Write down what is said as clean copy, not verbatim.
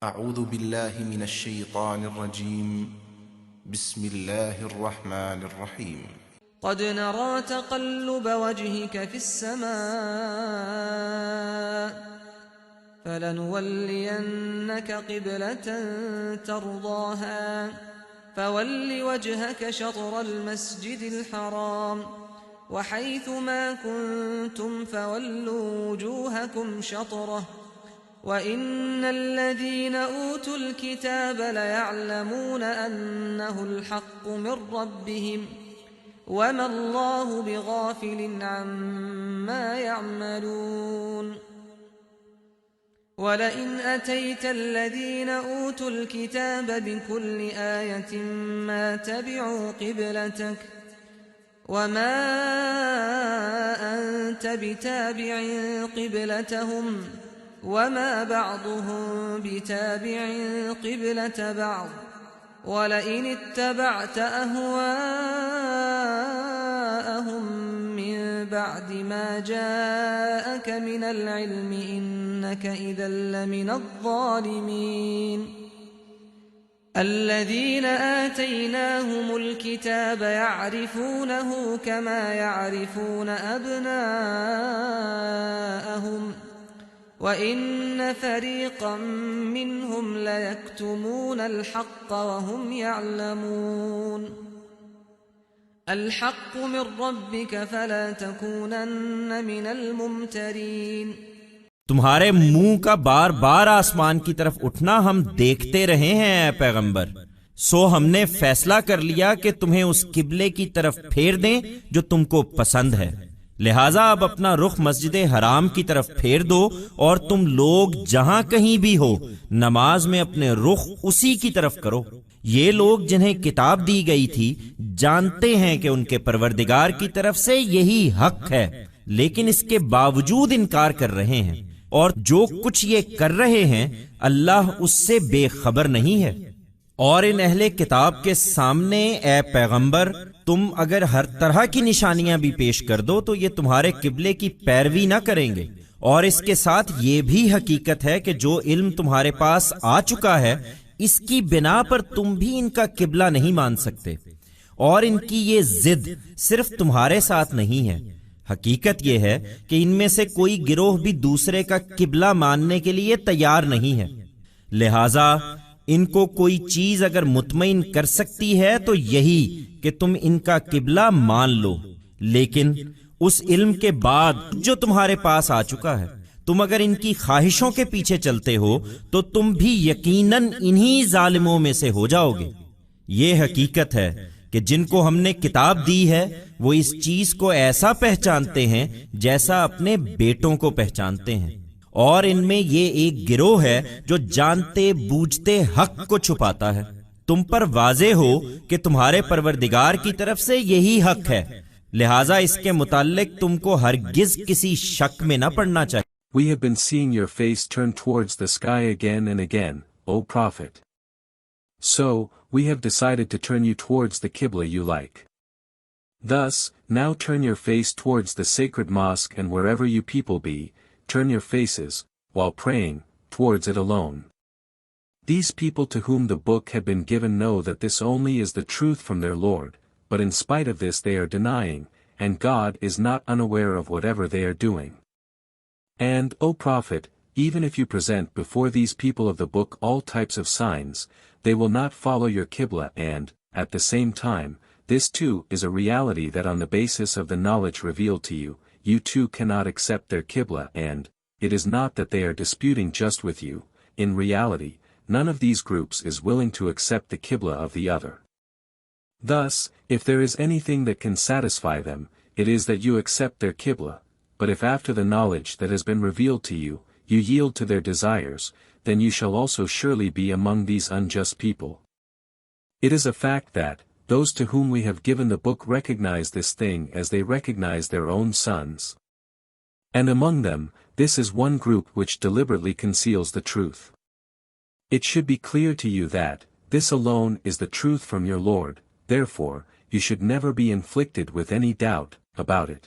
أعوذ بالله من الشيطان الرجيم. بسم الله الرحمن الرحيم. قد نرى تقلب وجهك في السماء فلنولينك قبلة ترضاها فول وجهك شطر المسجد الحرام وحيث ما كنتم فولوا وجوهكم شطره وإن الذين أوتوا الكتاب ليعلمون أنه الحق من ربهم وما الله بغافل عما يعملون ولئن أتيت الذين أوتوا الكتاب بكل آية ما تبعوا قبلتك وما أنت بتابع قبلتهم وما بعضهم بتابع قبلة بعض ولئن اتبعت أهواءهم من بعد ما جاءك من العلم إنك إذا لمن الظالمين الذين آتيناهم الكتاب يعرفونه كما يعرفون أبناءهم وَإِنَّ فَرِيقًا مِّنْهُمْ لَيَكْتُمُونَ الْحَقَّ وَهُمْ يَعْلَمُونَ الْحَقُّ مِنْ رَبِّكَ فَلَا تَكُونَنَّ مِنَ الْمُمْتَرِينَ تمہارے منہ کا بار بار آسمان کی طرف اٹھنا ہم دیکھتے رہے ہیں اے پیغمبر، سو ہم نے فیصلہ کر لیا کہ تمہیں اس قبلے کی طرف پھیر دیں جو تم کو پسند ہے، لہٰذا اب اپنا رخ مسجد حرام کی طرف پھیر دو اور تم لوگ جہاں کہیں بھی ہو نماز میں اپنے رخ اسی کی طرف کرو۔ یہ لوگ جنہیں کتاب دی گئی تھی جانتے ہیں کہ ان کے پروردگار کی طرف سے یہی حق ہے، لیکن اس کے باوجود انکار کر رہے ہیں، اور جو کچھ یہ کر رہے ہیں اللہ اس سے بے خبر نہیں ہے۔ اور ان اہل کتاب کے سامنے اے پیغمبر تم اگر ہر طرح کی نشانیاں بھی پیش کر دو تو یہ تمہارے قبلے کی پیروی نہ کریں گے، اور اس کے ساتھ یہ بھی حقیقت ہے کہ جو علم تمہارے پاس آ چکا ہے اس کی بنا پر تم بھی ان کا قبلہ نہیں مان سکتے، اور ان کی یہ ضد صرف تمہارے ساتھ نہیں ہے، حقیقت یہ ہے کہ ان میں سے کوئی گروہ بھی دوسرے کا قبلہ ماننے کے لیے تیار نہیں ہے، لہذا ان کو کوئی چیز اگر مطمئن کر سکتی ہے تو یہی کہ تم ان کا قبلہ مان لو، لیکن اس علم کے بعد جو تمہارے پاس آ چکا ہے تم اگر ان کی خواہشوں کے پیچھے چلتے ہو تو تم بھی یقیناً انہی ظالموں میں سے ہو جاؤ گے۔ یہ حقیقت ہے کہ جن کو ہم نے کتاب دی ہے وہ اس چیز کو ایسا پہچانتے ہیں جیسا اپنے بیٹوں کو پہچانتے ہیں، اور ان میں یہ ایک گروہ ہے جو جانتے بوجھتے حق کو چھپاتا ہے۔ تم پر واضح ہو کہ تمہارے پروردگار کی طرف سے یہی حق ہے، لہٰذا اس کے متعلق تم کو ہرگز کسی شک میں نہ پڑنا چاہیے۔ We have been seeing your face turn towards the sky again and again, O Prophet. So, we have decided to turn you towards the Qibla you like. Thus, now turn your face towards the sacred mosque and wherever you people be, turn your faces, while praying, towards it alone. These people to whom the book had been given know that this only is the truth from their Lord, but in spite of this they are denying, and God is not unaware of whatever they are doing. And, O Prophet, even if you present before these people of the book all types of signs, they will not follow your Qibla and, at the same time, this too is a reality that on the basis of the knowledge revealed to you, you too cannot accept their Qibla and, it is not that they are disputing just with you, in reality, none of these groups is willing to accept the Qibla of the other. Thus, if there is anything that can satisfy them, it is that you accept their Qibla, but if after the knowledge that has been revealed to you, you yield to their desires, then you shall also surely be among these unjust people. It is a fact that, those to whom we have given the book recognize this thing as they recognize their own sons. And among them, this is one group which deliberately conceals the truth. It should be clear to you that, this alone is the truth from your Lord, therefore, you should never be inflicted with any doubt about it.